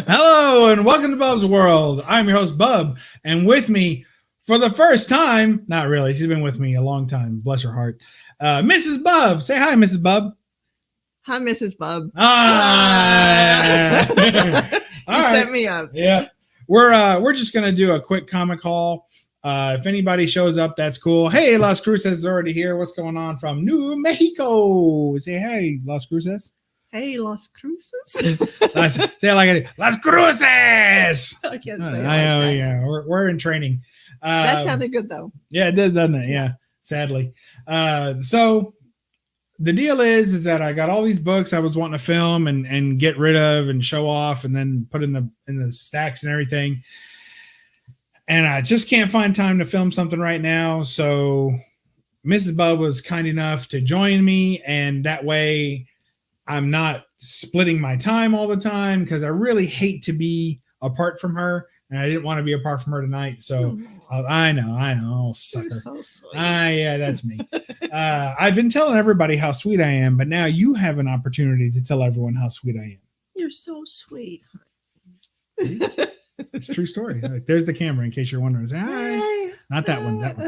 Hello and welcome to Bub's World. I'm your host Bub, and with me for the first time, not really, she's been with me a long time, bless her heart, Mrs. Bub. Say hi, Mrs. Bub. Hi, Mrs. Bub. You set me up. Yeah, we're just gonna do a quick comic haul. If anybody shows up, that's cool. Hey, Las Cruces is already here. What's going on from New Mexico? Say hey, Las Cruces. Hey, Las Cruces. Say it like it. Las Cruces. I can't say it like that. Yeah, we're in training. That sounded good though. Yeah, it does, doesn't it? Yeah, sadly. So the deal is that I got all these books I was wanting to film and get rid of and show off and then put in the stacks and everything. And I just can't find time to film something right now. So Mrs. Bub was kind enough to join me, and that way I'm not splitting my time all the time because I really hate to be apart from her, and I didn't want to be apart from her tonight. So I know, sucker. You're so sweet. Yeah, that's me. I've been telling everybody how sweet I am, but now you have an opportunity to tell everyone how sweet I am. You're so sweet. It's a true story. Like, there's the camera in case you're wondering. Hi. Not that one. That one.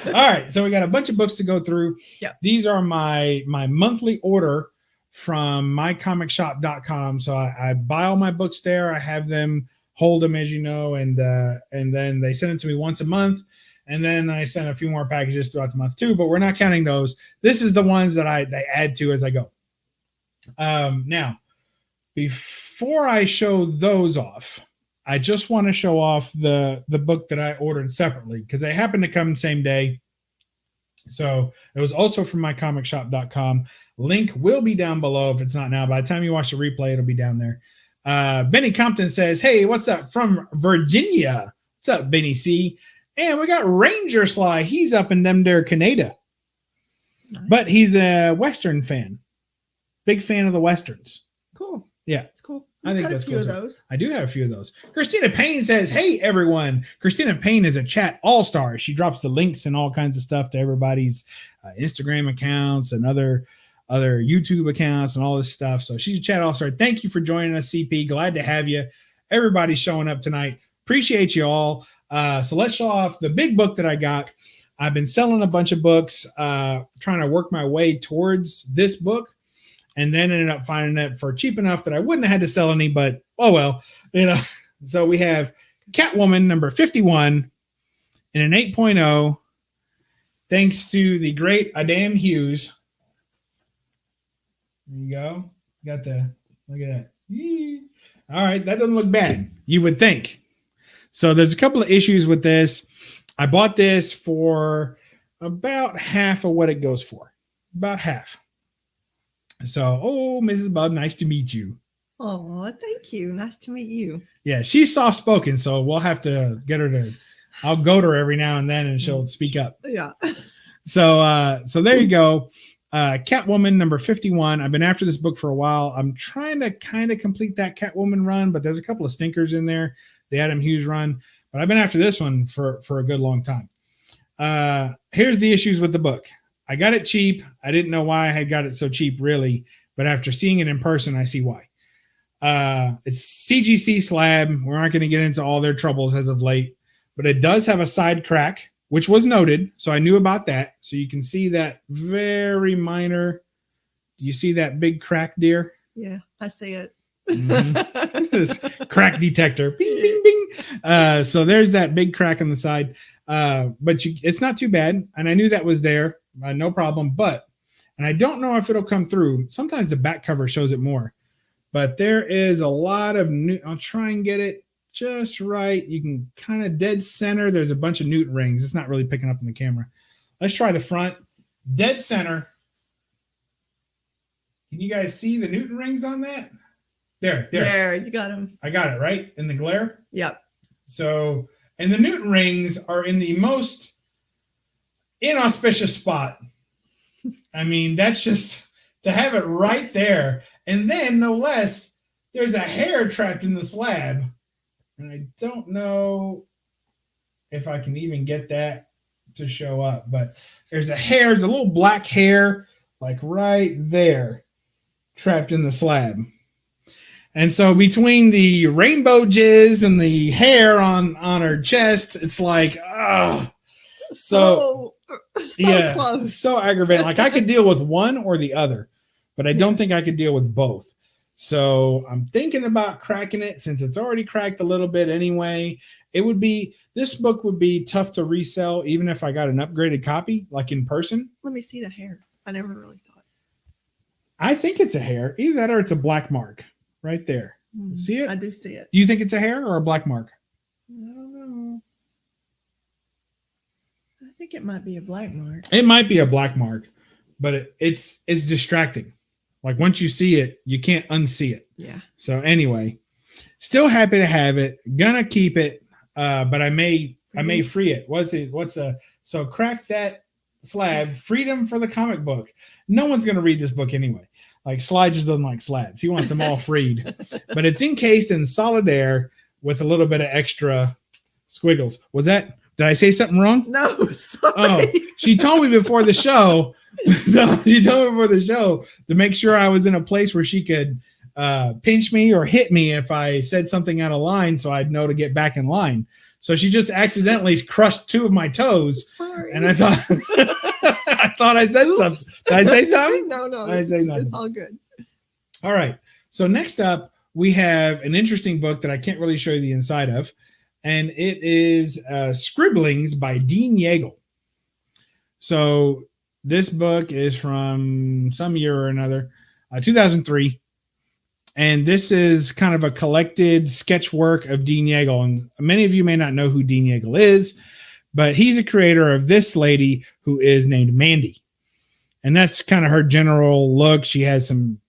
All right. So we got a bunch of books to go through. Yep. These are my monthly order from MyComicShop.com. So I buy all my books there. I have them hold them, as you know, and then they send it to me once a month. And then I send a few more packages throughout the month too, but we're not counting those. This is the ones that they add to as I go. Now, before I show those off, I just want to show off the book that I ordered separately because they happen to come the same day. So it was also from mycomicshop.com. Link will be down below if it's not now. By the time you watch the replay, it'll be down there. Benny Compton says, hey, what's up from Virginia? What's up, Benny C? And we got Ranger Sly. He's up in them there Canada. Nice. But he's a Western fan. Big fan of the Westerns. Cool. Yeah. It's cool. I think that's cool. A few of those. I do have a few of those. Christina Payne says, hey, everyone. Christina Payne is a chat all-star. She drops the links and all kinds of stuff to everybody's Instagram accounts and other YouTube accounts and all this stuff. So she's a chat all-star. Thank you for joining us, CP. Glad to have you. Everybody's showing up tonight. Appreciate you all. So let's show off the big book that I got. I've been selling a bunch of books, trying to work my way towards this book. And then ended up finding it for cheap enough that I wouldn't have had to sell any, but oh well, you know. So we have Catwoman number 51 in an 8.0, thanks to the great Adam Hughes. There you go. Got the, look at that. Yee. All right, that doesn't look bad, you would think. So there's a couple of issues with this. I bought this for about half of what it goes for, about half. So, Mrs. Bub, nice to meet you. Oh, thank you. Nice to meet you. Yeah, she's soft-spoken, so we'll have to get her to, I'll goad her every now and then and she'll speak up. Yeah. So there you go. Catwoman number 51. I've been after this book for a while. I'm trying to kind of complete that Catwoman run, but there's a couple of stinkers in there, the Adam Hughes run, but I've been after this one for a good long time. Here's the issues with the book. I got it cheap. I didn't know why I had got it so cheap, really. But after seeing it in person, I see why. It's CGC slab. We're not going to get into all their troubles as of late. But it does have a side crack, which was noted. So I knew about that. So you can see that very minor. Do you see that big crack, dear? Yeah, I see it. This crack detector. Bing, bing, bing. So there's that big crack on the side. But it's not too bad. And I knew that was there. No problem, and I don't know if it'll come through. Sometimes the back cover shows it more, but there is a lot of I'll try and get it just right. You can kind of dead center. There's a bunch of Newton rings. It's not really picking up in the camera. Let's try the front. Dead center. Can you guys see the Newton rings on that? There, you got them. I got it right in the glare. Yep. So, and the Newton rings are in the most inauspicious spot. I mean, that's just to have it right there. And then, no less, there's a hair trapped in the slab. And I don't know if I can even get that to show up. But there's a hair. There's a little black hair, like right there. trapped in the slab. And so between the rainbow jizz and the hair on her chest, it's like, oh, so close. so aggravating. Like I could deal with one or the other, but I don't think I could deal with both. So I'm thinking about cracking it since it's already cracked a little bit anyway. This book would be tough to resell even if I got an upgraded copy, like in person. Let me see the hair. I never really thought. I think it's a hair. Either that or it's a black mark right there. See it? I do see it. You think it's a hair or a black mark? I don't know. I think it might be a black mark. It might be a black mark, but it's distracting. Like once you see it, you can't unsee it. Yeah. So anyway, still happy to have it. Gonna keep it, but I may free it. So crack that slab. Freedom for the comic book. No one's gonna read this book anyway. Like Sly just doesn't like slabs. He wants them all freed. But it's encased in solid air with a little bit of extra squiggles. Did I say something wrong? No, sorry. Oh, she told me before the show. So she told me before the show to make sure I was in a place where she could pinch me or hit me if I said something out of line, so I'd know to get back in line. So she just accidentally crushed two of my toes. Sorry. And I thought I said something. Did I say something? No. I say nothing. It's all good. All right. So next up, we have an interesting book that I can't really show you the inside of. And it is Scribblings by Dean Yeagel. So this book is from some year or another, 2003. And this is kind of a collected sketch work of Dean Yeagel. And many of you may not know who Dean Yeagel is, but he's a creator of this lady who is named Mandy. And that's kind of her general look. She has some,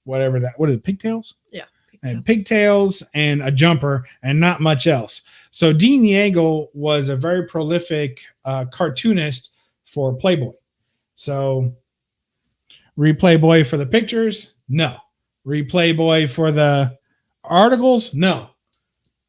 what are it, pigtails? Yeah. And pigtails and a jumper and not much else. So Dean Yeagel was a very prolific cartoonist for Playboy. So read Playboy for the pictures? No. Read Playboy for the articles? No.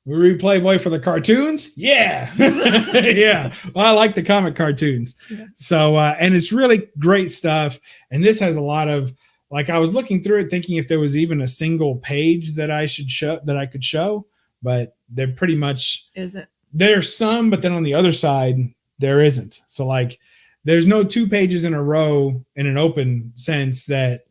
We read Playboy for the cartoons? Yeah. Yeah. Well, I like the comic cartoons. Yeah. So, and it's really great stuff. And this has a lot of, like, I was looking through it thinking if there was even a single page that I could show, but they're pretty much, there's some, but then on the other side, there isn't. So like, there's no 2 pages in a row in an open sense that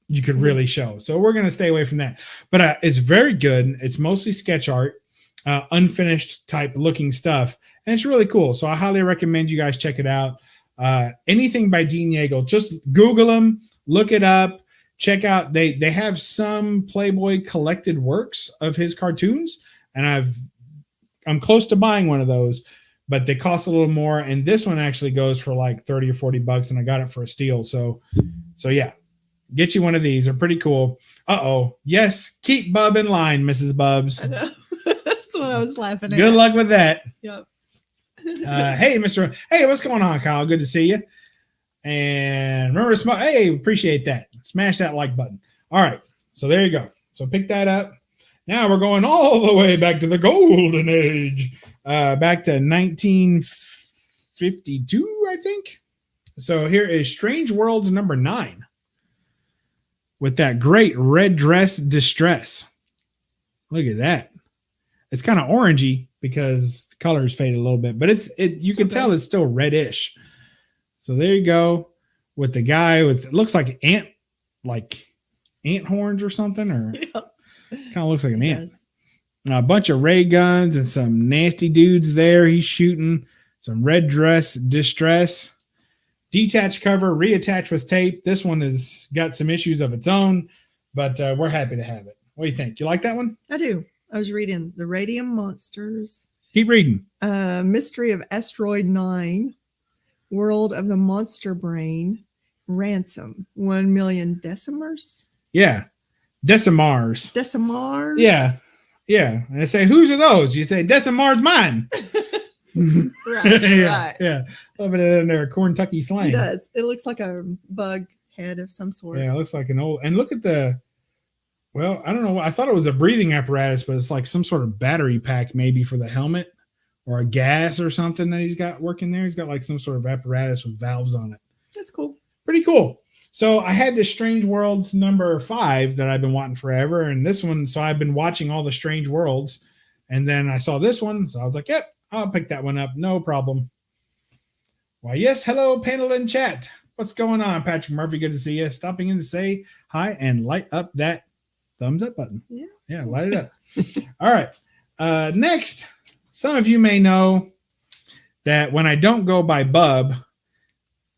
you could really show. So we're going to stay away from that, but it's very good. It's mostly sketch art, unfinished type looking stuff. And it's really cool. So I highly recommend you guys check it out. Anything by Dean Yeagel, just Google him, look it up, check out. They have some Playboy collected works of his cartoons. And I'm close to buying one of those, but they cost a little more. And this one actually goes for like 30 or 40 bucks. And I got it for a steal. So yeah. Get you one of these. They're pretty cool. Yes. Keep Bub in line, Mrs. Bubs. I know. That's what I was laughing at. Good luck with that. Yep. Hey, what's going on, Kyle? Good to see you. And remember to hey, appreciate that. Smash that like button. All right. So there you go. So pick that up. Now we're going all the way back to the golden age. Back to 1952, I think. So here is Strange Worlds number 9. With that great red dress distress. Look at that. It's kind of orangey because the colors faded a little bit, but you can tell it's still reddish. So there you go with the guy with, it looks like ant horns or something, or kind of looks like an ant. A bunch of ray guns and some nasty dudes there. He's shooting some red dress distress. Detached cover, reattached with tape. This one has got some issues of its own, but we're happy to have it. What do you think? You like that one? I do. I was reading The Radium Monsters. Keep reading. Mystery of Asteroid 9. World of the Monster Brain. Ransom. 1 million decimers. Yeah. Decimars. Decimars? Yeah. Yeah. And I say, whose are those? You say, Decimars mine. Right. Yeah. A little bit in there, Kentucky slang. It does. It looks like a bug head of some sort. Yeah, it looks like an old. And look at I don't know. I thought it was a breathing apparatus, but it's like some sort of battery pack, maybe for the helmet or a gas or something that he's got working there. He's got like some sort of apparatus with valves on it. That's cool. Pretty cool. So I had this Strange Worlds number 5 that I've been wanting forever, and this one. So I've been watching all the Strange Worlds, and then I saw this one, so I was like, "Yep, I'll pick that one up, no problem." Why, yes, hello, panel and chat. What's going on, Patrick Murphy? Good to see you. Stopping in to say hi and light up that thumbs up button. Yeah, light it up. All right. Next, some of you may know that when I don't go by Bub,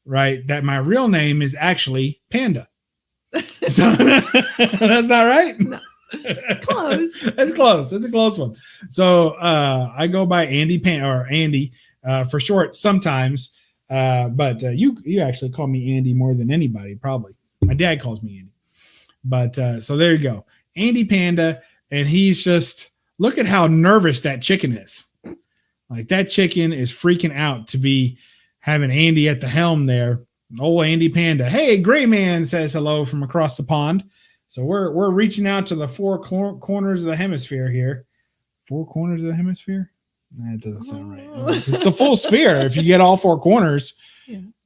right, that my real name is actually Panda. So that's not right? No. Close. That's close. It's a close one. So I go by Andy or Andy for short sometimes. But you actually call me Andy more than anybody, probably. My dad calls me Andy. But so there you go. Andy Panda. And he's just, look at how nervous that chicken is. Like that chicken is freaking out to be having Andy at the helm there. Old Andy Panda. Hey, Gray Man says hello from across the pond. So we're reaching out to the four corners of the hemisphere here. 4 corners of the hemisphere? That doesn't sound right. It's the full sphere. If you get all 4 corners.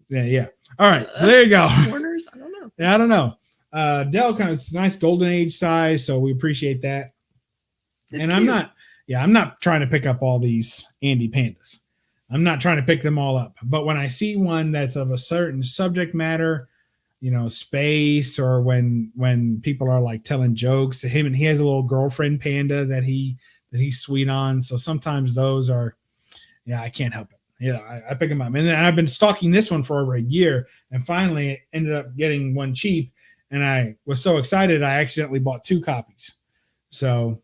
Yeah. All right. So there you go. Corners? I don't know. Yeah, I don't know. Dell kind of nice golden age size, so we appreciate that. It's and cute. I'm not trying to pick up all these Andy Pandas. I'm not trying to pick them all up. But when I see one that's of a certain subject matter, space, or when people are like telling jokes to him, and he has a little girlfriend panda that he's sweet on. So sometimes those are, I can't help it. I pick them up. And then I've been stalking this one for over a year, and finally ended up getting one cheap. And I was so excited, I accidentally bought 2 copies. So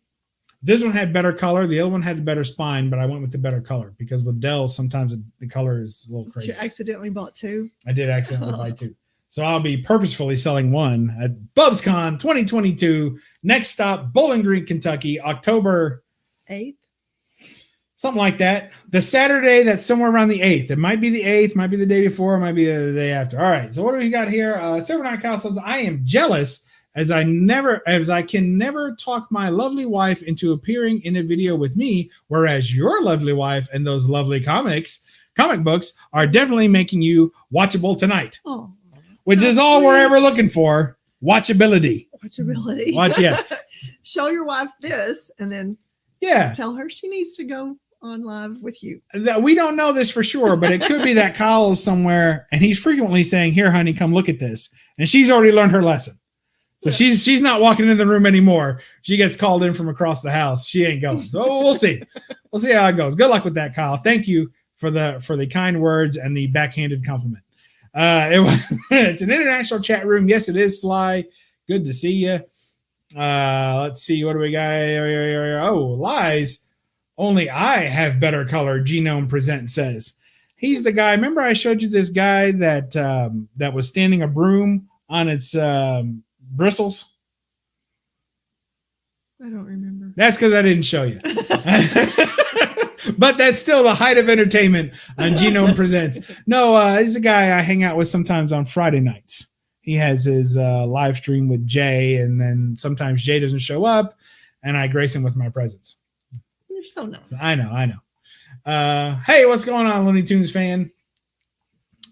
this one had better color. The other one had the better spine, but I went with the better color because with Dell, sometimes the color is a little crazy. You accidentally bought 2? I did accidentally buy 2. So I'll be purposefully selling one at BUBSCon 2022. Next stop, Bowling Green, Kentucky, October 8th. Something like that. The Saturday that's somewhere around the 8th. It might be the 8th, might be the day before, might be the day after. All right. So what do we got here? Silver Knight Kyle says, I am jealous as I can never talk my lovely wife into appearing in a video with me, whereas your lovely wife and those lovely comic books are definitely making you watchable tonight. Oh, which is all we're ever looking for. Watchability. Watch, yeah. Show your wife this and then tell her she needs to go on live with you. We don't know this for sure, but it could be that Kyle is somewhere and he's frequently saying, here, honey, come look at this. And she's already learned her lesson. So she's not walking in the room anymore. She gets called in from across the house. She ain't going. So we'll see. We'll see how it goes. Good luck with that, Kyle. Thank you for the kind words and the backhanded compliment. It's an international chat room. Yes, it is, Sly. Good to see you. Let's see. What do we got? Oh, lies. Only I have better color, Genome Present says. He's the guy. Remember I showed you this guy that was standing a broom on its bristles? I don't remember. That's because I didn't show you. But that's still the height of entertainment on Genome Presents. No, he's a guy I hang out with sometimes on Friday nights. He has his live stream with Jay, and then sometimes Jay doesn't show up, and I grace him with my presence. You're so nice. I know. Hey, what's going on, Looney Tunes fan?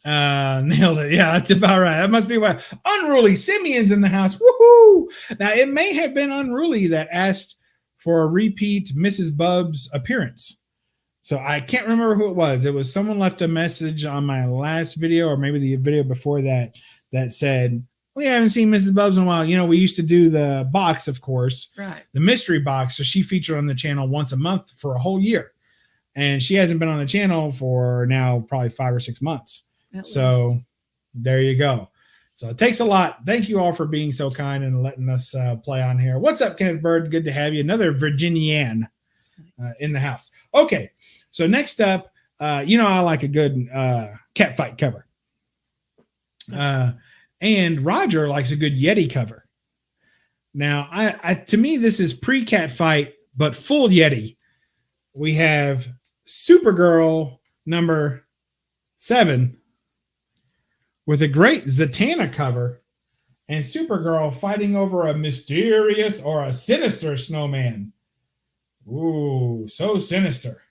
Nailed it. Yeah, that's about right. That must be why. Unruly Simeon's in the house. Woohoo! Now, it may have been Unruly that asked for a repeat Mrs. Bub's appearance. So I can't remember who it was. It was someone left a message on my last video, or maybe the video before that said, we haven't seen Mrs. Bub's in a while. We used to do the box, of course, right? The mystery box. So she featured on the channel once a month for a whole year. And she hasn't been on the channel for now probably 5 or 6 months. So there you go. So it takes a lot. Thank you all for being so kind and letting us play on here. What's up, Kenneth Bird? Good to have you. Another Virginian in the house. Okay. So next up, I like a good cat fight cover. And Roger likes a good Yeti cover. Now, to me, this is pre-cat fight, but full Yeti. We have Supergirl number 7 with a great Zatanna cover, and Supergirl fighting over a mysterious or a sinister snowman. Ooh, so sinister.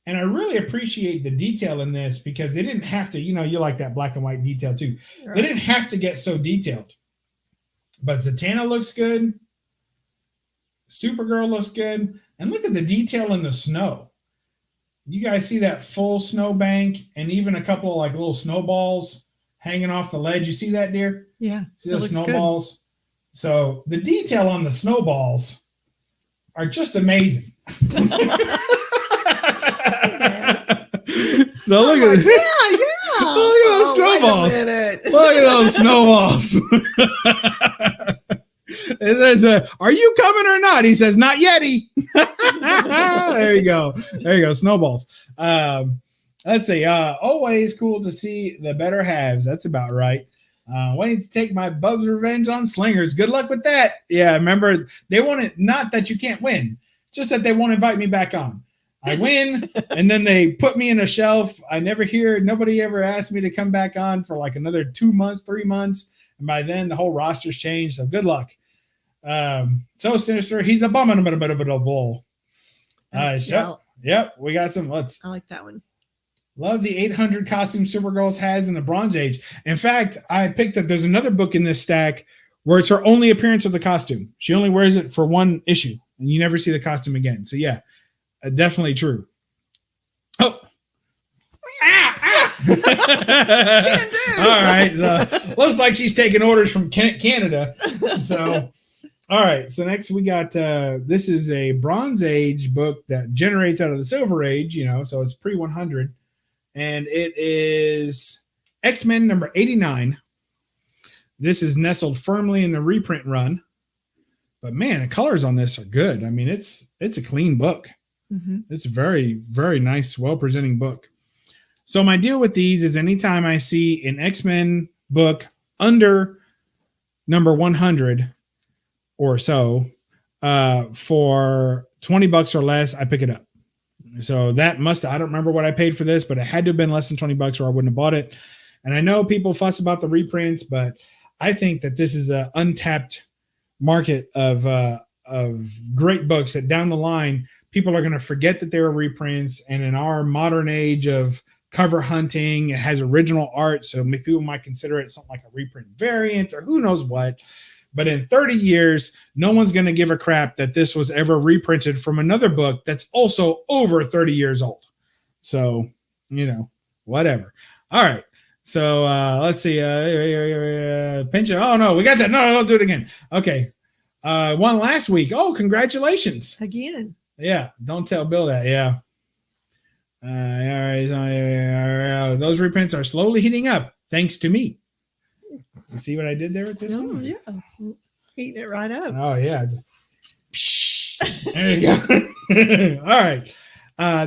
And I really appreciate the detail in this because they didn't have to, you like that black and white detail too. Right. They didn't have to get so detailed. But Zatanna looks good. Supergirl looks good. And look at the detail in the snow. You guys see that full snowbank and even a couple of like little snowballs hanging off the ledge. You see that, dear? Yeah. See those snowballs? Good. So the detail on the snowballs are just amazing. So look at yeah. Look at those snowballs. Look at those snowballs. It says, are you coming or not? He says, not yetty. There you go. There you go. Snowballs. Let's see. Always cool to see the better halves. That's about right. Waiting to take my Bub's revenge on slingers. Good luck with that. Yeah, remember, they want it, not that you can't win, just that they won't invite me back on. I win, and then they put me in a shelf. I never hear, nobody ever asked me to come back on for like another 2 months, 3 months. And by then, the whole roster's changed. So good luck. So Sinister, he's a bum in a bit of a bull. Yep, we got some. I like that one. Love the 800 costume Supergirl has in the Bronze Age. In fact, I picked up, there's another book in this stack where it's her only appearance of the costume. She only wears it for one issue, and you never see the costume again. So yeah, definitely true. Oh. All right. So, looks like she's taking orders from Canada. So, all right. So next we got, this is a Bronze Age book that generates out of the Silver Age, so it's pre-100. And it is X-Men number 89. This is nestled firmly in the reprint run. But man, the colors on this are good. I mean, it's a clean book. Mm-hmm. It's a very, very nice, well-presenting book. So my deal with these is anytime I see an X-Men book under number 100 or so for $20 or less, I pick it up. So I don't remember what I paid for this, but it had to have been less than $20 or I wouldn't have bought it. And I know people fuss about the reprints, but I think that this is an untapped market of great books that down the line, people are going to forget that they were reprints. And in our modern age of cover hunting, it has original art. So people might consider it something like a reprint variant or who knows what. But in 30 years, no one's going to give a crap that this was ever reprinted from another book that's also over 30 years old. So, whatever. All right. So let's see. Pinch it. Oh, no, we got that. No, don't do it again. Okay. One last week. Oh, congratulations. Again. Yeah. Don't tell Bill that. Yeah. All right. Those reprints are slowly heating up thanks to me. You see what I did there with this one? Yeah. Heating it right up. Oh, yeah. There you go. All right.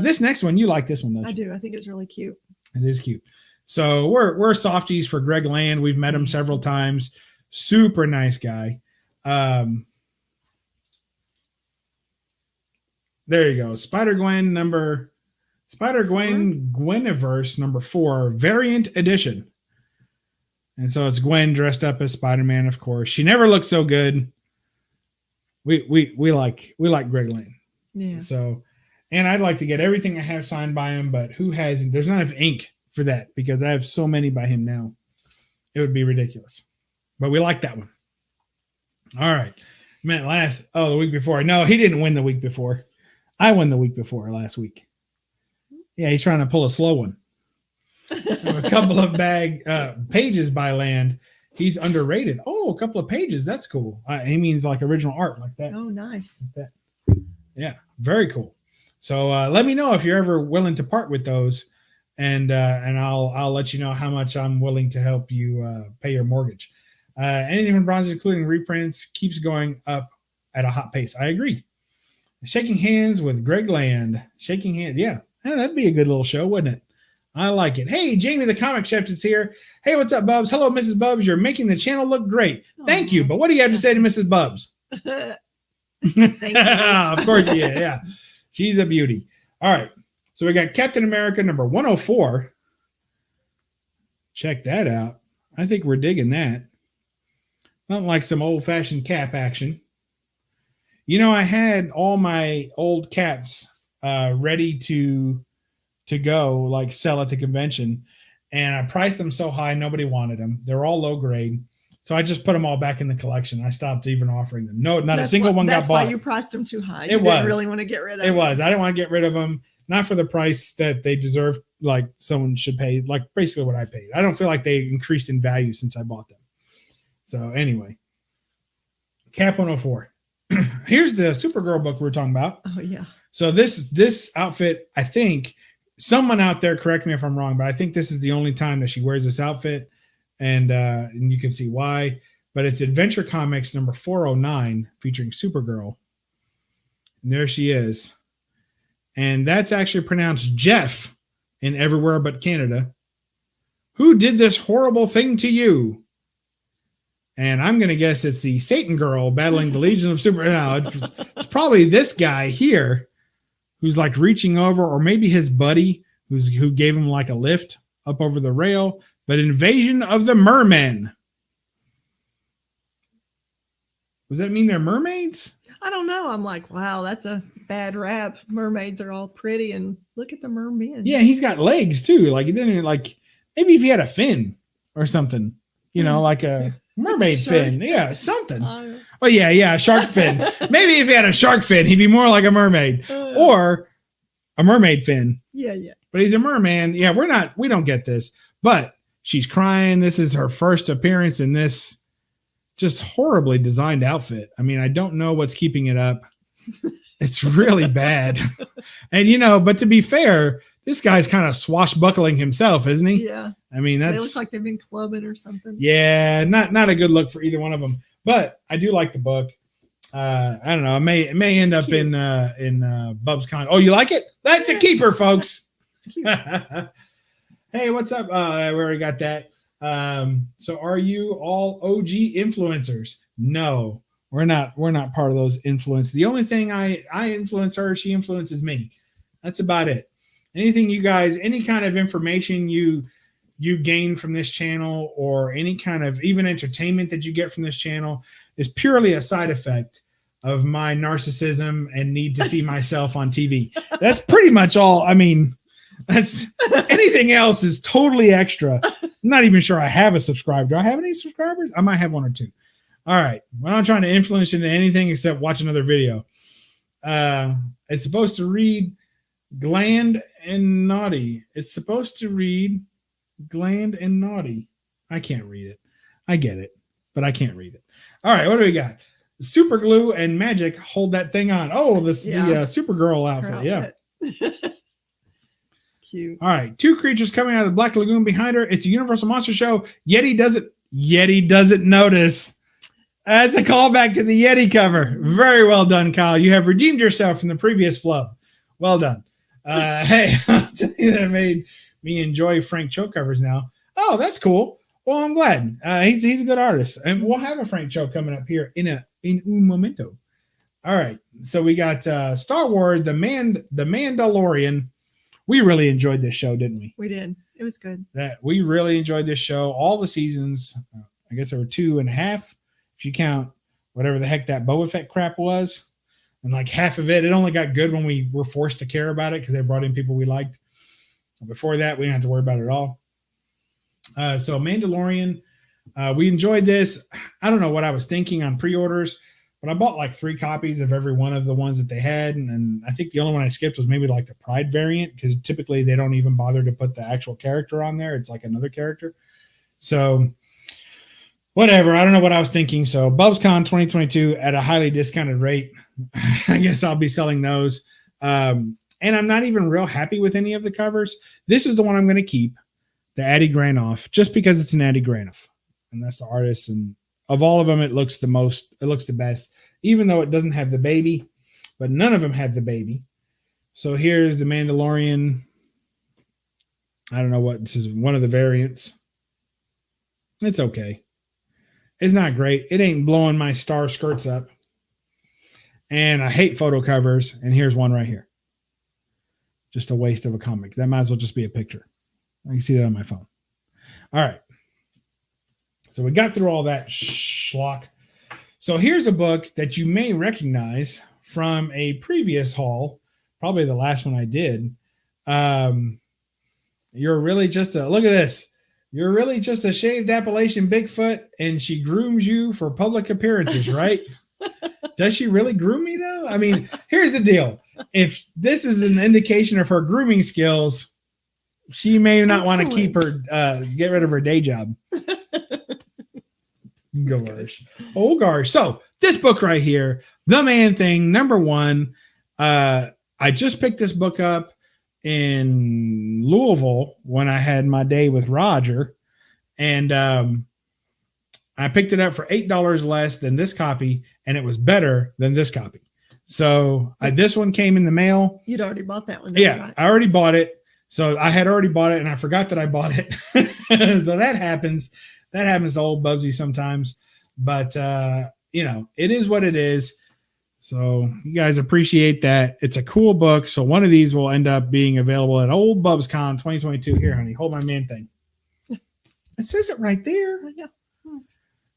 This next one, you like this one, don't you? I do. I think it's really cute. It is cute. So we're softies for Greg Land. We've met him several times. Super nice guy. There you go. Spider-Gwen Gweniverse number 4, variant edition. And so it's Gwen dressed up as Spider-Man, of course. She never looks so good. We like Greg Land. Yeah. So, and I'd like to get everything I have signed by him, but who has? There's not enough ink for that because I have so many by him now. It would be ridiculous. But we like that one. All right. Man, the week before. No, he didn't win the week before. I won the week before last week. Yeah, he's trying to pull a slow one. A couple of pages by Land. He's underrated. Oh, a couple of pages. That's cool. He means like original art like that. Oh, nice. Like that. Yeah, very cool. So let me know if you're ever willing to part with those, and I'll let you know how much I'm willing to help you pay your mortgage. Anything from Bronze, including reprints, keeps going up at a hot pace. I agree. Shaking hands with Greg Land. Shaking hands. Yeah, that'd be a good little show, wouldn't it? I like it. Hey, Jamie, the comic chef is here. Hey, what's up, Bubs? Hello, Mrs. Bubs. You're making the channel look great. Thank you. But what do you have to say to Mrs. Bubs? Thank you. Of course, yeah. She's a beauty. All right. So we got Captain America number 104. Check that out. I think we're digging that. Not like some old-fashioned cap action. I had all my old caps ready to to go like sell at the convention, and I priced them so high nobody wanted them. They're all low grade, so I just put them all back in the collection. I stopped even offering them. No, not a single one got bought. That's why you priced them too high. You didn't really want to get rid of them. It was. I didn't want to get rid of them. Not for the price that they deserve, like someone should pay, like basically what I paid. I don't feel like they increased in value since I bought them. So anyway, Cap 104. Here's the Supergirl book we were talking about. Oh yeah. So this outfit, I think someone out there, correct me if I'm wrong, but I think this is the only time that she wears this outfit, and you can see why. But it's Adventure Comics number 409 featuring Supergirl. And there she is. And that's actually pronounced Jeff in Everywhere But Canada. Who did this horrible thing to you? And I'm going to guess it's the Satan girl battling the Legion of Super. No, it's probably this guy here who's like reaching over, or maybe his buddy who gave him like a lift up over the rail. But Invasion of the Mermen. Does that mean they're mermaids? I don't know. I'm like, wow, that's a bad rap. Mermaids are all pretty, and look at the mermen. Yeah, he's got legs too. Like he didn't like. Maybe if he had a fin or something, you know, like a mermaid fin. Yeah, something. Oh yeah, shark fin. Maybe if he had a shark fin, he'd be more like a mermaid, or a mermaid fin. Yeah. But he's a merman. Yeah, we don't get this. But she's crying. This is her first appearance in this just horribly designed outfit. I mean, I don't know what's keeping it up. It's really bad. And, but to be fair, this guy's kind of swashbuckling himself, isn't he? Yeah. I mean, they look like they've been clubbing or something. Yeah, not a good look for either one of them. But I do like the book. I don't know. It may end up in Bub's Con. Oh, you like it? That's a keeper, folks. It's cute. Hey, what's up? We already got that. So are you all OG influencers? No, we're not part of those influence. The only thing I influence her, she influences me. That's about it. Anything you guys, any kind of information you gain from this channel, or any kind of even entertainment that you get from this channel, is purely a side effect of my narcissism and need to see myself on TV. That's pretty much all. I mean, that's anything else is totally extra. I'm not even sure I have a subscriber. Do I have any subscribers? I might have one or two. All right. Well, I'm trying to influence into anything except watch another video. It's supposed to read Gland and Naughty. It's supposed to read Gland and Naughty. I can't read it. I get it, but I can't read it. All right. What do we got? Super glue and magic hold that thing on. Oh, the Supergirl outfit. Yeah. Cute. All right. Two creatures coming out of the Black Lagoon behind her. It's a Universal Monster Show. Yeti doesn't notice. That's a callback to the Yeti cover. Very well done, Kyle. You have redeemed yourself from the previous flub. Well done. Hey, I'll tell you that made me enjoy Frank Cho covers now. Oh, that's cool. Well, I'm glad. He's a good artist. And we'll have a Frank Cho coming up here in un momento. All right. So we got Star Wars, the Mandalorian. We really enjoyed this show, didn't we? We did. It was good. We really enjoyed this show. All the seasons. I guess there were 2.5, if you count whatever the heck that Boba Fett crap was. And like half of it only got good when we were forced to care about it because they brought in people we liked. Before that, we didn't have to worry about it at all. So Mandalorian, we enjoyed this. I don't know what I was thinking on pre-orders, but I bought like 3 copies of every one of the ones that they had. And I think the only one I skipped was maybe like the Pride variant, because typically they don't even bother to put the actual character on there. It's like another character. So whatever. I don't know what I was thinking. So BUBSCon 2022 at a highly discounted rate. I guess I'll be selling those. And I'm not even real happy with any of the covers. This is the one I'm going to keep, the Addie Granoff, just because it's an Addie Granoff. And that's the artist. And of all of them, it looks the best, even though it doesn't have the baby, but none of them have the baby. So here's the Mandalorian. I don't know what this is. One of the variants. It's okay. It's not great. It ain't blowing my star skirts up. And I hate photo covers. And here's one right here. Just a waste of a comic. That might as well just be a picture. I can see that on my phone. All right. So we got through all that schlock. So here's a book that you may recognize from a previous haul, probably the last one I did. You're really just a look at this. You're really just a shaved Appalachian Bigfoot, and she grooms you for public appearances, right? Does she really groom me though? I mean, here's the deal. If this is an indication of her grooming skills, she may not want to keep her, get rid of her day job. Gosh. Oh gosh. So this book right here, The Man Thing, #1. I just picked this book up in Louisville when I had my day with Roger, and I picked it up for $8 less than this copy, and it was better than this copy. So this one came in the mail. You'd already bought that one. Yeah, right? I already bought it. So I had already bought it, and I forgot that I bought it. So that happens. That happens to old Bubsy sometimes. But, you know, it is what it is. So you guys appreciate that. It's a cool book. So one of these will end up being available at Old BUBSCon 2022. Here, honey, hold my man thing. It says it right there. Yeah.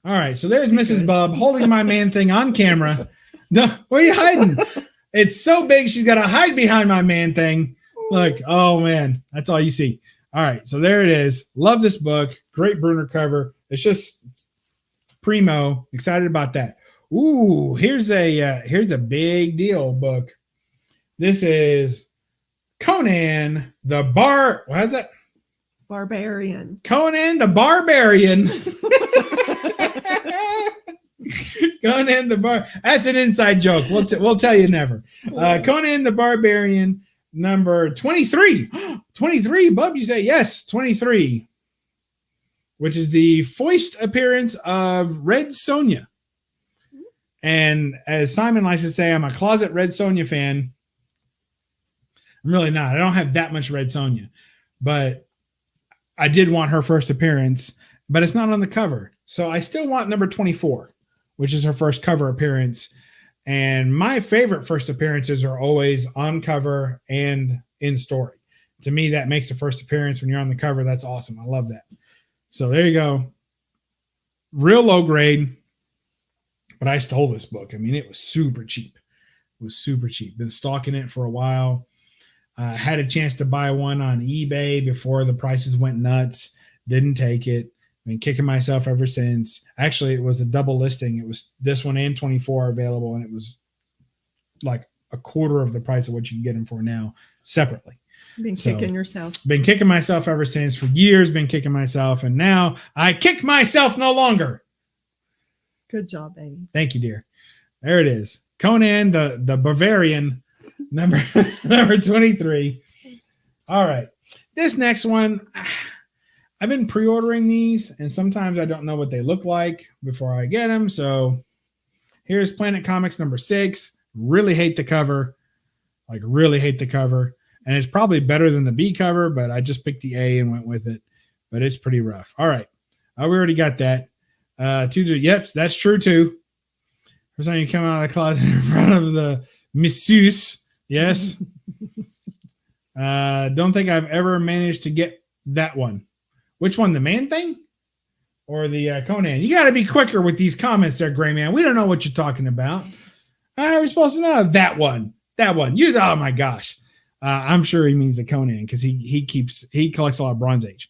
All right. So there's Mrs. Bub holding my man thing on camera. No, where are you hiding? It's so big, she's got to hide behind my man thing. Look, oh man, that's all you see. All right, so there it is. Love this book. Great Bruner cover. It's just primo. Excited about that. Ooh, here's a big deal book. This is Conan the What is that? Barbarian. Conan the Barbarian. Conan the That's an inside joke. We'll tell you never. Conan the Barbarian, number 23. 23, Bub, you say yes, 23. Which is the foist appearance of Red Sonja. And as Simon likes to say, I'm a closet Red Sonja fan. I'm really not. I don't have that much Red Sonja. But I did want her first appearance, but it's not on the cover. So I still want number 24, which is her first cover appearance. And my favorite first appearances are always on cover and in story. To me, that makes the first appearance when you're on the cover. That's awesome. I love that. So there you go. Real low grade. But I stole this book. I mean, it was super cheap. It was super cheap. Been stalking it for a while. Had a chance to buy one on eBay before the prices went nuts. Didn't take it. Been kicking myself ever since. Actually, it was a double listing. It was this one and 24 available, and it was like a quarter of the price of what you can get them for now separately. Kicking yourself. Been kicking myself ever since. For years, been kicking myself, and now I kick myself no longer. Good job, baby. Thank you, dear. There it is. Conan the Barbarian, number 23. All right. This next one, I've been pre-ordering these, and sometimes I don't know what they look like before I get them. So here's Planet Comics number 6. Really hate the cover. Like, really hate the cover. And it's probably better than the B cover, but I just picked the A and went with it. But it's pretty rough. All right. We already got that. Yep, that's true too. First time you come out of the closet in front of the masseuse. Yes. Don't think I've ever managed to get that one. Which one, the man thing or the Conan? You got to be quicker with these comments there, Gray Man. We don't know what you're talking about. How are we supposed to know that one? That one. Oh my gosh. I'm sure he means the Conan because he collects a lot of Bronze Age.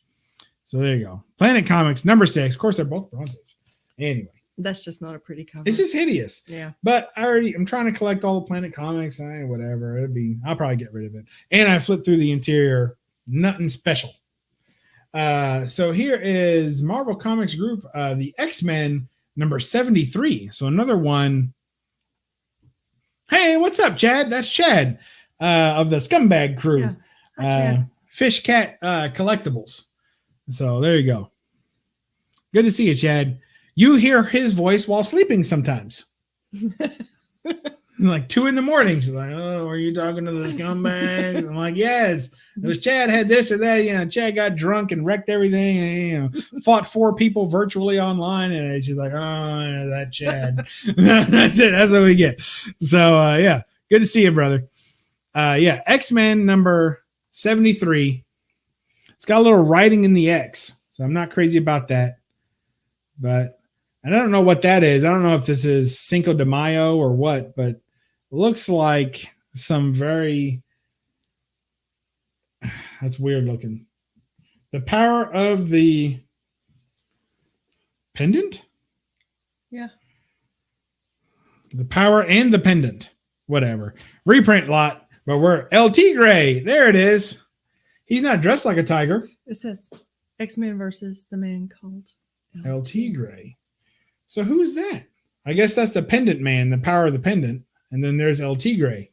So there you go. Planet Comics number 6. Of course, they're both Bronze Age. Anyway, that's just not a pretty cover. It's just hideous. Yeah. But I'm trying to collect all the Planet Comics. Whatever. I'll probably get rid of it. And I flipped through the interior. Nothing special. So here is Marvel Comics Group, the X-Men number 73. So another one. Hey, what's up, Chad? That's Chad of the Scumbag Crew. Yeah. Hi, Chad. Fish Cat Collectibles. So there you go. Good to see you, Chad. You hear his voice while sleeping sometimes. Like 2 a.m. She's like, oh, are you talking to the scumbags? I'm like, yes. It was Chad had this or that. Chad got drunk and wrecked everything and, fought 4 people virtually online. And she's like, oh, that Chad. That's it. That's what we get. So, yeah. Good to see you, brother. X-Men number 73. It's got a little writing in the X. So I'm not crazy about that. But I don't know what that is. I don't know if this is Cinco de Mayo or what, but it looks like some very That's weird looking. The power of the pendant? Yeah. The power and the pendant. Whatever. Reprint lot, but we're LT Gray. There it is. He's not dressed like a tiger. It says X-Men versus the man called LT Gray. So who's that? I guess that's the pendant man, the power of the pendant. And then there's LT Gray.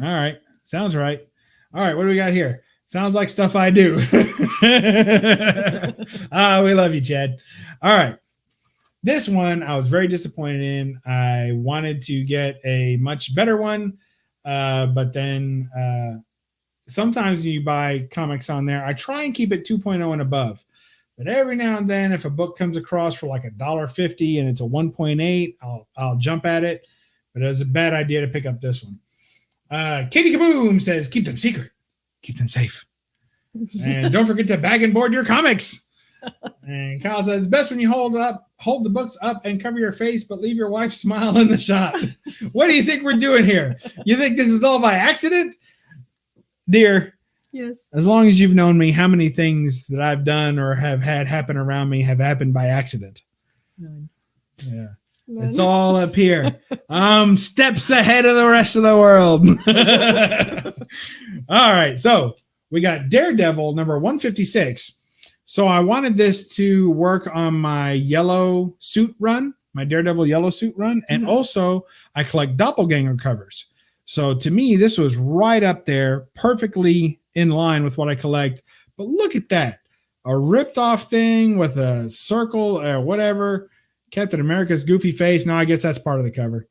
All right. Sounds right. All right. What do we got here? Sounds like stuff I do. We love you, Chad. All right. This one I was very disappointed in. I wanted to get a much better one. But then sometimes when you buy comics on there, I try and keep it 2.0 and above. But every now and then, if a book comes across for like $1.50 and it's a 1.8, I'll jump at it. But it was a bad idea to pick up this one. Katie Kaboom says, keep them secret. Keep them safe. And don't forget to bag and board your comics. And Kyle says, it's best when you hold the books up and cover your face, but leave your wife smile in the shot. What do you think we're doing here? You think this is all by accident? Dear, yes. As long as you've known me, how many things that I've done or have had happen around me have happened by accident? None. Yeah. None. It's all up here. Steps ahead of the rest of the world. All right. So we got Daredevil number 156. So I wanted this to work on my yellow suit run, my Daredevil yellow suit run. And also I collect doppelganger covers. So to me, this was right up there, perfectly in line with what I collect. But look at that. A ripped off thing with a circle or whatever. Captain America's goofy face. No, I guess that's part of the cover.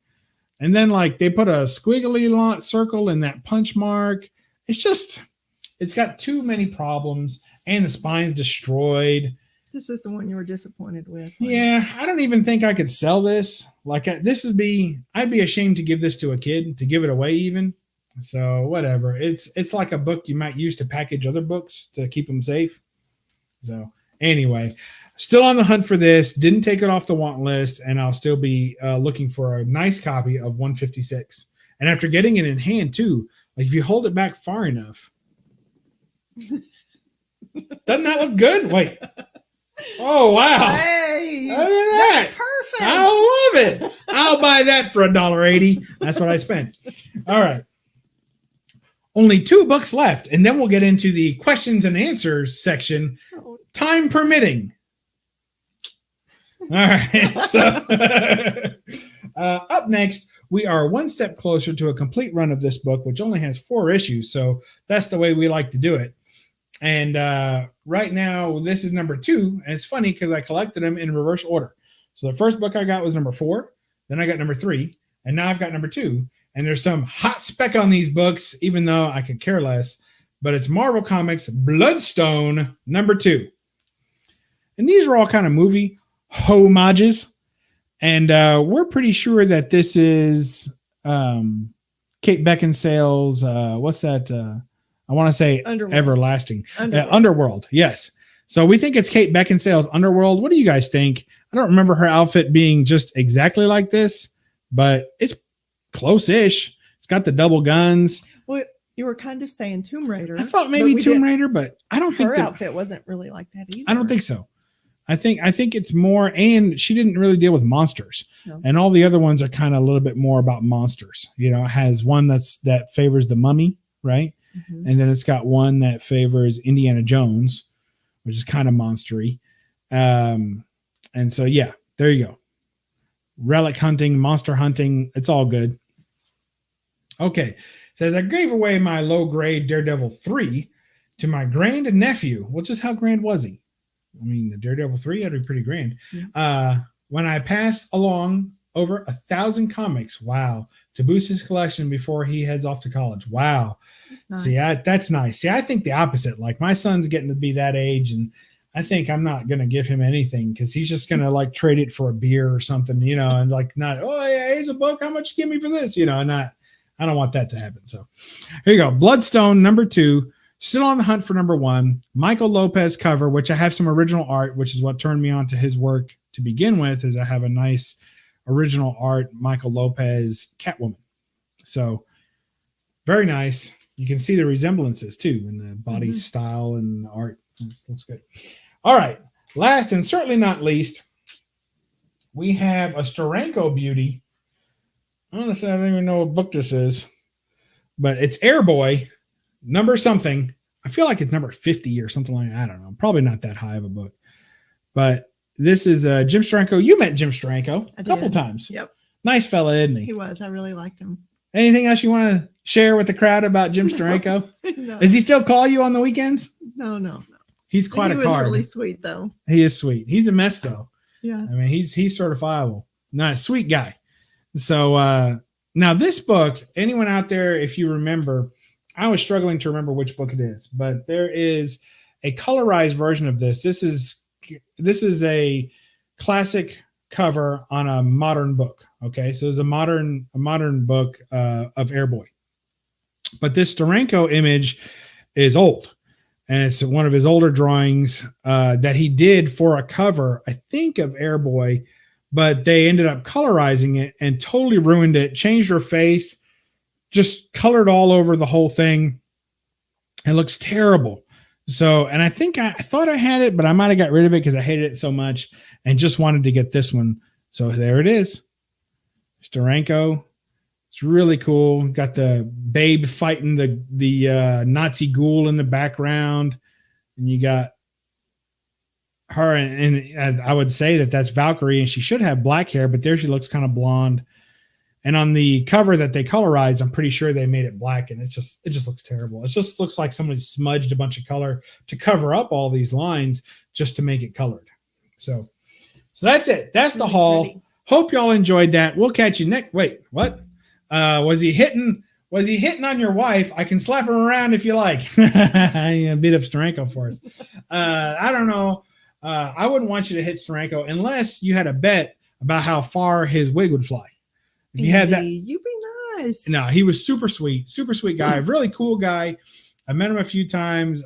And then like they put a squiggly circle in that punch mark. It's got too many problems and the spine's destroyed. This is the one you were disappointed with. Yeah, I don't even think I could sell this. Like I'd be ashamed to give this to a kid, to give it away even. So whatever. It's like a book you might use to package other books to keep them safe. So anyway, still on the hunt for this. Didn't take it off the want list, and I'll still be looking for a nice copy of 156. And after getting it in hand too, like if you hold it back far enough, doesn't that look good? Wait. Oh wow! Hey, look at that! Perfect. I love it. I'll buy that for $1.80. That's what I spent. All right. Only 2 books left, and then we'll get into the questions and answers section, time permitting. All right. So up next, we are one step closer to a complete run of this book, which only has 4 issues. So that's the way we like to do it. And right now, this is number 2. And it's funny because I collected them in reverse order. So the first book I got was number 4. Then I got number 3. And now I've got number 2. And there's some hot spec on these books, even though I could care less. But it's Marvel Comics Bloodstone number 2. And these are all kind of movie homages. And we're pretty sure that this is Kate Beckinsale's, what's that? I want to say Underworld. Everlasting. Underworld, yes. So we think it's Kate Beckinsale's Underworld. What do you guys think? I don't remember her outfit being just exactly like this, but it's close-ish. It's got the double guns. Well, you were kind of saying Tomb Raider. I thought maybe Tomb Raider, but I don't think her outfit wasn't really like that either. I don't think so. I think it's more, and she didn't really deal with monsters. No. And all the other ones are kind of a little bit more about monsters. You know, it has one that favors the mummy, right? Mm-hmm. And then it's got one that favors Indiana Jones, which is kind of monstery. And so, yeah, there you go. Relic hunting, monster hunting. It's all good. Okay. It says, I gave away my low grade Daredevil 3 to my grand nephew. Well, just how grand was he? I mean, the Daredevil 3 had to be pretty grand. Yeah. When I passed along over 1,000 comics, wow, to boost his collection before he heads off to college. Wow. That's nice. See, that's nice. See, I think the opposite. Like my son's getting to be that age, and I think I'm not going to give him anything because he's just going to like trade it for a beer or something, you know, and like not, oh yeah, here's a book. How much you give me for this? You know, and I don't want that to happen. So here you go. Bloodstone number 2. Still on the hunt for number 1, Michael Lopez cover, which I have some original art, which is what turned me on to his work to begin with, is I have a nice original art, Michael Lopez Catwoman. So very nice. you can see the resemblances too in the body style and the art. Looks good. All right. Last and certainly not least, we have a Steranko beauty. Honestly, I don't even know what book this is, but it's Airboy, number something. I feel like it's number 50 or something like that. I don't know. Probably not that high of a book. But this is Jim Steranko. You met Jim Steranko a couple times. Yep. Nice fella, isn't he? He was. I really liked him. Anything else you want to share with the crowd about Jim Steranko? No. Does he still call you on the weekends? No. He's quite a card. He was really sweet, though. He is sweet. He's a mess, though. Yeah. I mean, he's certifiable. Not a sweet guy. So now this book, anyone out there, if you remember, I was struggling to remember which book it is, but there is a colorized version of this. This is a classic cover on a modern book. Okay, so it's a modern book of Airboy, but this Steranko image is old, and it's one of his older drawings that he did for a cover, I think, of Airboy, but they ended up colorizing it and totally ruined it. Changed her face, just colored all over the whole thing. It looks terrible. So, and I thought I had it, but I might have got rid of it because I hated it so much and just wanted to get this one. So there it is. Steranko. It's really cool. Got the babe fighting the Nazi ghoul in the background. And you got her, and I would say that's Valkyrie, and she should have black hair, but there she looks kind of blonde. And on the cover that they colorized, I'm pretty sure they made it black, and it just looks terrible. It just looks like somebody smudged a bunch of color to cover up all these lines just to make it colored. So that's it. That's the haul. Pretty. Hope y'all enjoyed that. We'll catch you next. Wait, what? Was he hitting on your wife? I can slap her around if you like. A bit of Steranko for us. I don't know. I wouldn't want you to hit Steranko unless you had a bet about how far his wig would fly. If you had that, you'd be nice. No, he was super sweet guy, really cool guy. I met him a few times.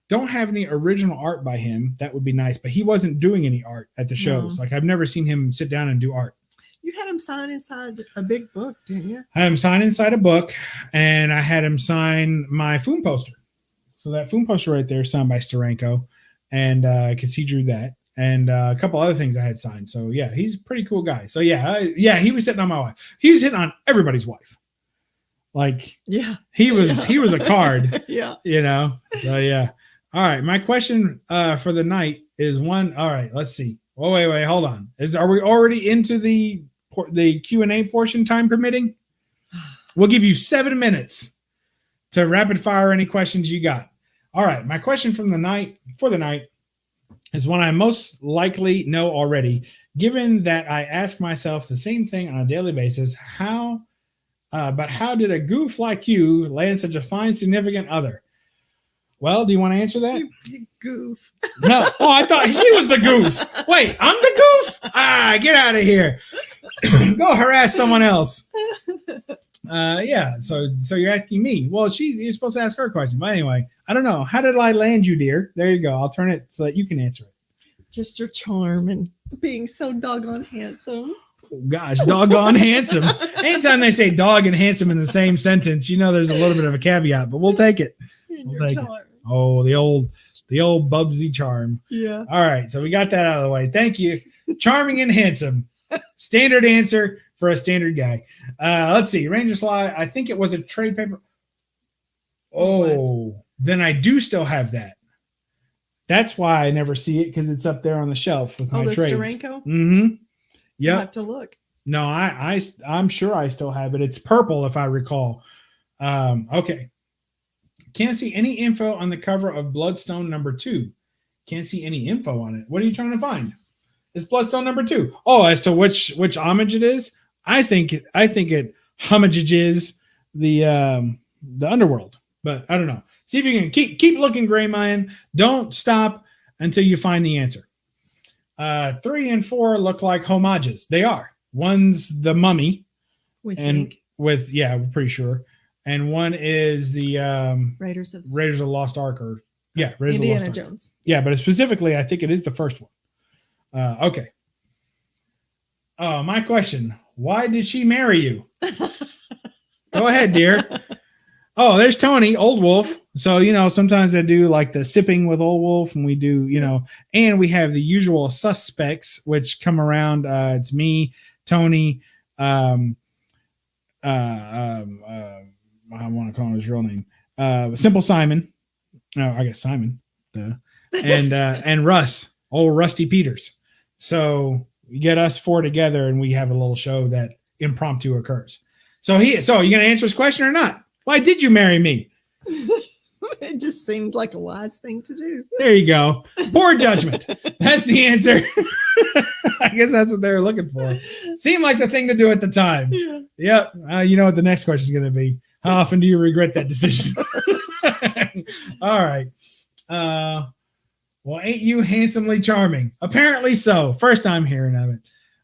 Don't have any original art by him. That would be nice, but he wasn't doing any art at the shows. No. Like I've never seen him sit down and do art. You had him sign inside a big book, didn't you? I had him sign inside a book, and I had him sign my Foom poster. So that Foom poster right there is signed by Steranko, and because he drew that. And a couple other things I had signed. So yeah, he's a pretty cool guy. So yeah, he was hitting on my wife. He was hitting on everybody's wife. Like, yeah, he was a card. Yeah, you know. So yeah. All right. My question for the night is one. All right. Let's see. Oh wait. Hold on. Are we already into the Q&A portion? Time permitting, we'll give you 7 minutes to rapid fire any questions you got. All right. My question for the night is one I most likely know already, given that I ask myself the same thing on a daily basis. But how did a goof like you land such a fine, significant other? Well, do you want to answer that? You big goof. No. Oh, I thought he was the goof. Wait, I'm the goof? Get out of here. Go harass someone else. Yeah. So you're asking me. Well, you're supposed to ask her a question. But anyway, I don't know. How did I land you, dear? There you go. I'll turn it so that you can answer it. Just your charm and being so doggone handsome. Oh, gosh, doggone handsome. Anytime they say dog and handsome in the same sentence, you know there's a little bit of a caveat, but we'll take it. We'll take it. Oh, the old Bubsy charm. Yeah. All right. So we got that out of the way. Thank you. Charming and handsome. Standard answer for a standard guy. Let's see. Ranger Sly. I think it was a trade paper. Oh, then I do still have that. That's why I never see it, because it's up there on the shelf with my trades. Steranko? Mm-hmm. Yeah. You'll have to look. No, I'm sure I still have it. It's purple, if I recall. Okay. Can't see any info on the cover of Bloodstone number 2. Can't see any info on it. What are you trying to find? It's Bloodstone number 2. Oh, as to which homage it is, I think it homages the underworld, but I don't know. See if you can keep looking, Gray Man. Don't stop until you find the answer. 3 and 4 look like homages. They are. One's the Mummy, we're pretty sure. And one is the Raiders of Lost Ark, or Raiders Indiana of Lost Ark. Jones. Yeah, but specifically, I think it is the first one. Okay. My question: why did she marry you? Go ahead, dear. Oh, there's Tony, Old Wolf. So, sometimes I do like the sipping with Old Wolf, and we do, and we have the usual suspects, which come around. It's me, Tony, I want to call him his real name. Simple Simon. No, I guess Simon. And Russ, old Rusty Peters. So you get us four together and we have a little show that impromptu occurs. So you gonna answer his question or not? Why did you marry me? It just seemed like a wise thing to do. There you go. Poor judgment. That's the answer. I guess that's what they were looking for. Seemed like the thing to do at the time. Yeah. Yep. You know what the next question is going to be. How often do you regret that decision? All right. Well, ain't you handsomely charming? Apparently so. First time hearing of it.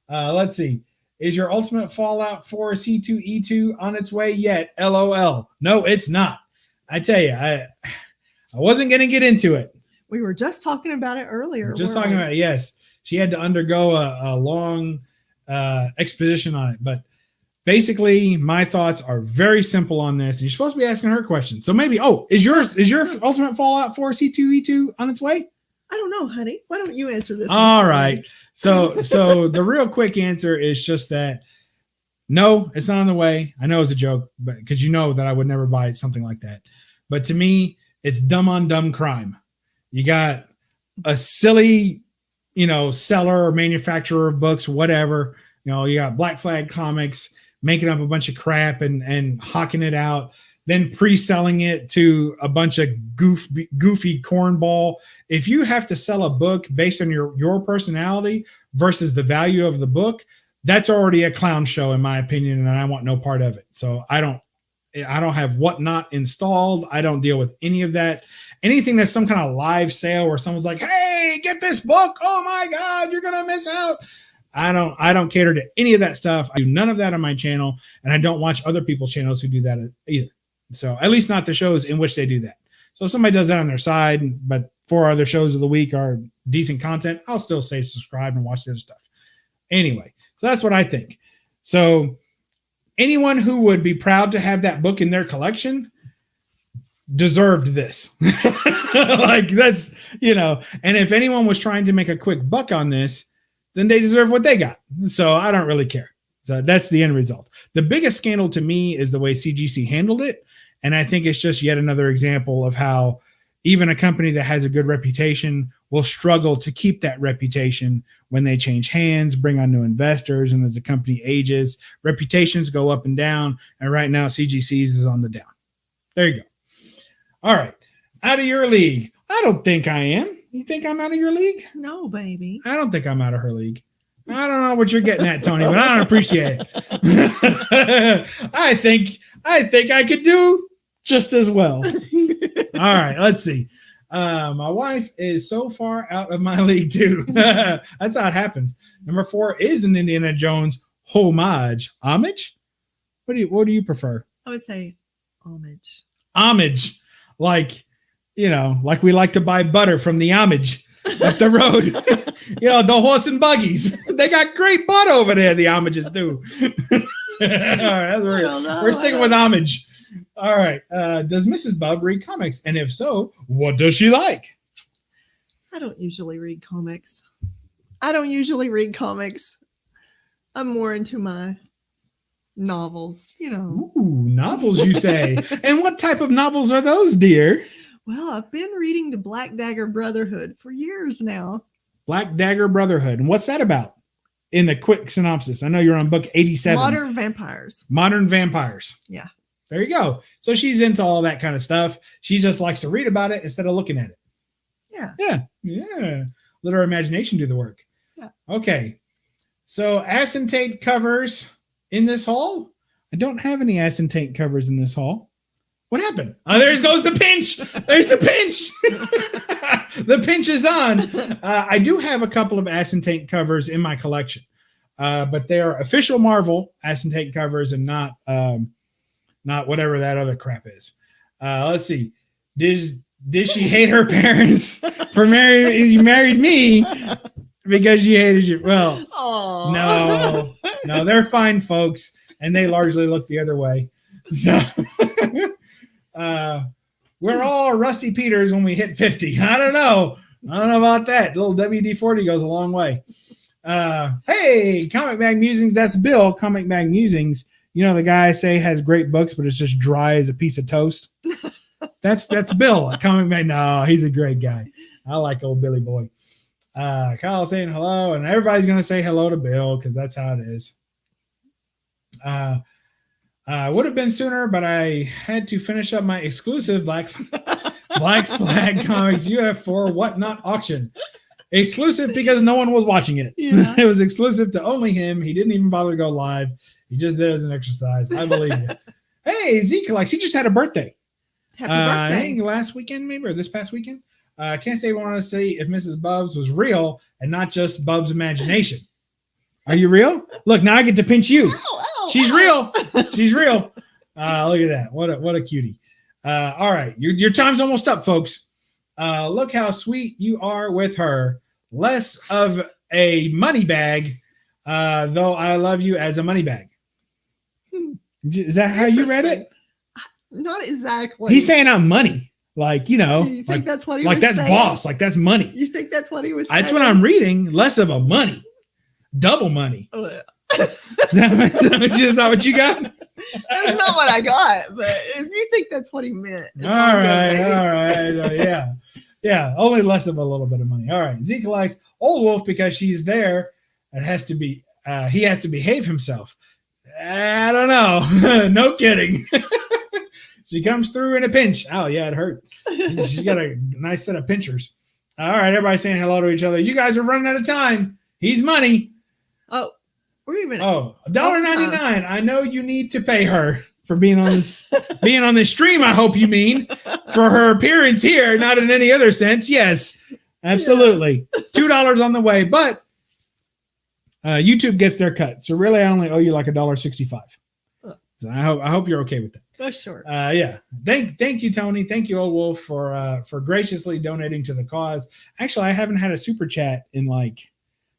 Let's see. Is your Ultimate Fallout 4 C2E2 on its way yet? LOL. No, it's not. I tell you, I wasn't going to get into it. We were just talking about it earlier. Yes. She had to undergo a long exposition on it. But basically, my thoughts are very simple on this. And you're supposed to be asking her questions. So maybe, is your Ultimate Fallout 4 C2E2 on its way? I don't know, honey. Why don't you answer this? All right. So the real quick answer is just that no, it's not on the way. I know it's a joke, but because you know that I would never buy something like that. But to me, it's dumb on dumb crime. You got a silly, seller or manufacturer of books, whatever. You got Black Flag Comics making up a bunch of crap and hawking it out, then pre-selling it to a bunch of goofy cornball. If you have to sell a book based on your personality versus the value of the book, that's already a clown show, in my opinion, and I want no part of it. So I don't have Whatnot installed. I don't deal with any of that. Anything that's some kind of live sale where someone's like, hey, get this book. Oh my God, you're going to miss out. I don't cater to any of that stuff. I do none of that on my channel, and I don't watch other people's channels who do that either. So at least not the shows in which they do that. So if somebody does that on their side, but 4 other shows of the week are decent content, I'll still say subscribe and watch the other stuff. Anyway, so that's what I think. So anyone who would be proud to have that book in their collection deserved this. Like that's, and if anyone was trying to make a quick buck on this, then they deserve what they got. So I don't really care. So that's the end result. The biggest scandal to me is the way CGC handled it. And I think it's just yet another example of how even a company that has a good reputation will struggle to keep that reputation when they change hands, bring on new investors, and as the company ages, reputations go up and down. And right now, CGC's is on the down. There you go. All right. Out of your league. I don't think I am. You think I'm out of your league? No, baby. I don't think I'm out of her league. I don't know what you're getting at, Tony, but I don't appreciate it. I think I could do just as well. All right, let's see. My wife is so far out of my league too. That's how it happens. Number 4 is an Indiana Jones homage. Homage? What do you prefer? I would say homage. Homage, like like we like to buy butter from the homage up the road. The horse and buggies. They got great butter over there. The homages do. All right, we're sticking with homage. All right. Does Mrs. Bub read comics? And if so, what does she like? I don't usually read comics. I'm more into my novels, Ooh, novels, you say. And what type of novels are those, dear? Well, I've been reading the Black Dagger Brotherhood for years now. Black Dagger Brotherhood. And what's that about? In the quick synopsis. I know you're on book 87. Modern vampires. Modern vampires. Yeah. There you go. So she's into all that kind of stuff. She just likes to read about it instead of looking at it. Yeah. Yeah. Let her imagination do the work. Yeah. Okay. So acetate covers in this haul? I don't have any acetate covers in this haul. What happened? Oh, there goes the pinch. There's the pinch. The pinch is on. I do have a couple of acetate covers in my collection, but they are official Marvel acetate covers and not whatever that other crap is. Let's see. Did she hate her parents for you married me because you hated you? Well, no, they're fine folks, and they largely look the other way. So. We're all Rusty Peters when we hit 50. I don't know about that. Little WD-40 goes a long way. Hey, Comic Bag Musings. That's Bill. Comic Bag Musings. You know the guy I say has great books, but it's just dry as a piece of toast. That's Bill. A Comic Bag. No, he's a great guy. I like old Billy Boy. Kyle saying hello, and everybody's gonna say hello to Bill because that's how it is. Would have been sooner, but I had to finish up my exclusive Black Flag Comics UF4 Whatnot auction. Exclusive because no one was watching it. Yeah. It was exclusive to only him. He didn't even bother to go live. He just did it as an exercise. I believe you. Hey, Z Collects. He just had a birthday. Happy birthday. I think last weekend, maybe, or this past weekend. I can't say I want to say if Mrs. BUB'S was real and not just BUB'S imagination. Are you real? Look, now I get to pinch you. She's real. She's real. Look at that. What a cutie. All right. Your time's almost up, folks. Look how sweet you are with her. Less of a money bag, though I love you as a money bag. Is that how you read it? Not exactly. He's saying I'm money. Like, you know, you think that's what he like was that's saying? boss. Like that's money. You think that's what he was saying? That's what I'm reading. Less of a money. Double money. Oh, yeah. Is that what you got? That's not what I got, but if you think that's what he meant. All right. Yeah. Only less of a little bit of money. All right. Zeke likes Old Wolf because she's there. It has to be, he has to behave himself. I don't know. No kidding. She comes through in a pinch. Oh, yeah, it hurt. She's got a nice set of pinchers. All right, everybody saying hello to each other. You guys are running out of time. He's money. Oh, we're even. Oh, $1.99. I know you need to pay her for being on this stream. I hope you mean for her appearance here, not in any other sense. Yes, absolutely. Yes. $2 on the way, but YouTube gets their cut. So really, I only owe you like $1.65. So I hope you're okay with that. Oh, sure. Yeah. Thank you, Tony. Thank you, Old Wolf, for graciously donating to the cause. Actually, I haven't had a super chat in like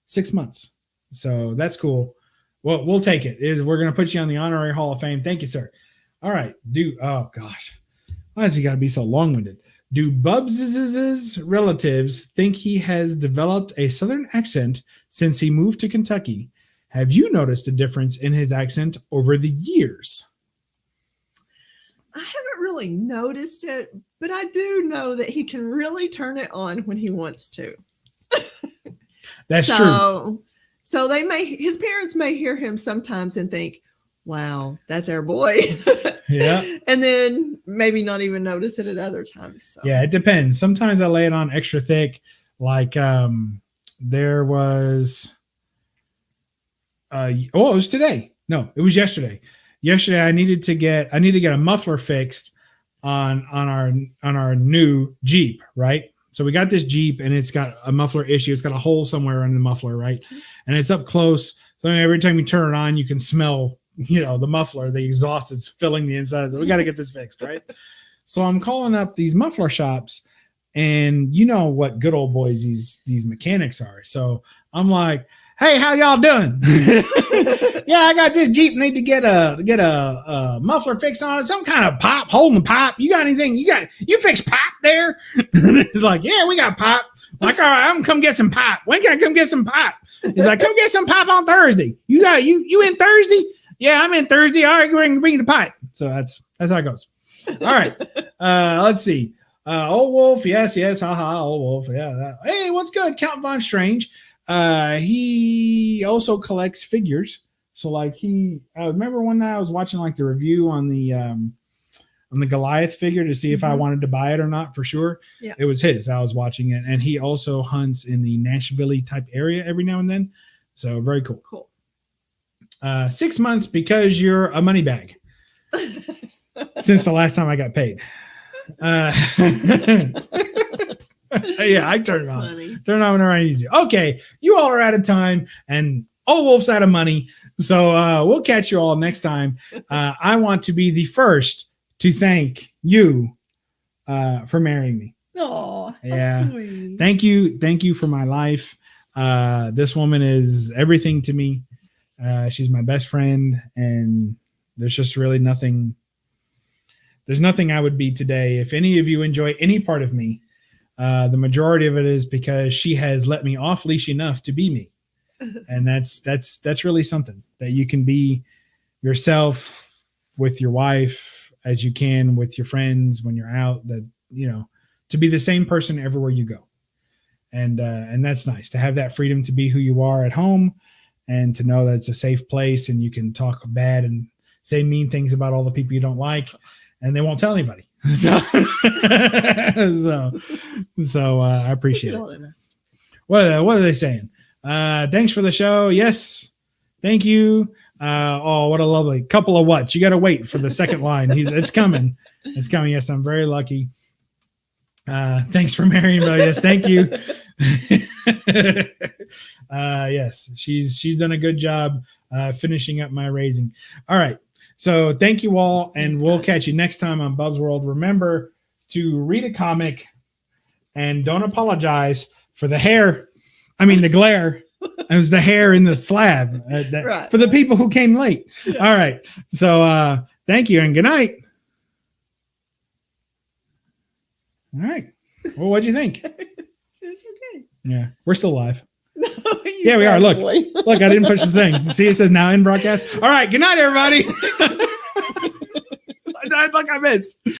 6 months, so that's cool. Well, we'll take it. We're gonna put you on the honorary Hall of Fame. Thank you, sir. All right. Oh gosh, why does he gotta be so long-winded? Do BUB'S' relatives think he has developed a Southern accent since he moved to Kentucky? Have you noticed a difference in his accent over the years? I haven't really noticed it, but I do know that he can really turn it on when he wants to. That's true. So his parents may hear him sometimes and think, wow, that's our boy. Yeah. And then maybe not even notice it at other times. So. Yeah, it depends. Sometimes I lay it on extra thick. Like there was it was today. No, it was yesterday. Yesterday I needed to get a muffler fixed on our new Jeep, right? So we got this Jeep and it's got a muffler issue. It's got a hole somewhere in the muffler, right? And it's up close. So every time you turn it on, you can smell, the muffler, the exhaust is filling the inside. We got to get this fixed, right? So I'm calling up these muffler shops, and you know what good old boys these mechanics are. So I'm like, hey, how y'all doing? Yeah, I got this Jeep. Need to get a muffler fixed on it. Some kind of pipe, holding the pipe. You got anything? You fix pipe there? It's like, yeah, we got pipe. I'm like, all right, I'm gonna come get some pipe. When can I come get some pipe? He's like, come get some pipe on Thursday. You in Thursday? Yeah, I'm in Thursday. All right, we're gonna bring the pipe. So that's how it goes. All right. Let's see. Old Wolf, yes, haha, Old Wolf. Yeah. Hey, what's good? Count Von Strange. He also collects figures. So like I remember one night I was watching like the review on the Goliath figure to see if I wanted to buy it or not for sure. Yeah. It was his. I was watching it, and he also hunts in the Nashville type area every now and then. So very cool. Cool. 6 months because you're a money bag. Since the last time I got paid. Yeah, I turn it on. Funny. Turn it on whenever I need to. Okay, you all are out of time, and Old Wolf's out of money. So we'll catch you all next time. I want to be the first to thank you for marrying me. Oh, yeah. Sweet. Thank you for my life. This woman is everything to me. She's my best friend, and there's just really nothing There's nothing I would be today. If any of you enjoy any part of me, the majority of it is because she has let me off leash enough to be me. And that's really something, that you can be yourself with your wife as you can with your friends when you're out, that, you know, to be the same person everywhere you go. And that's nice to have that freedom to be who you are at home, and to know that it's a safe place and you can talk bad and say mean things about all the people you don't like, and they won't tell anybody. So I appreciate it. What are they saying? Thanks for the show. Yes. Thank you. Oh, what a lovely couple of what's. You got to wait for the second line. It's coming. It's coming. Yes, I'm very lucky. Thanks for marrying me. Yes, thank you. Yes, she's done a good job finishing up my raising. All right. So thank you all, and we'll catch you next time on Bub's World. Remember to read a comic and don't apologize for the hair. I mean, the glare. It was the hair in the slab right. For the people who came late. Yeah. All right. So thank you and good night. All right. Well, what'd you think? It was okay. Yeah. We're still live. No, yeah, we are. Look, I didn't push the thing. See, it says now in broadcast. All right. Good night, everybody. I missed.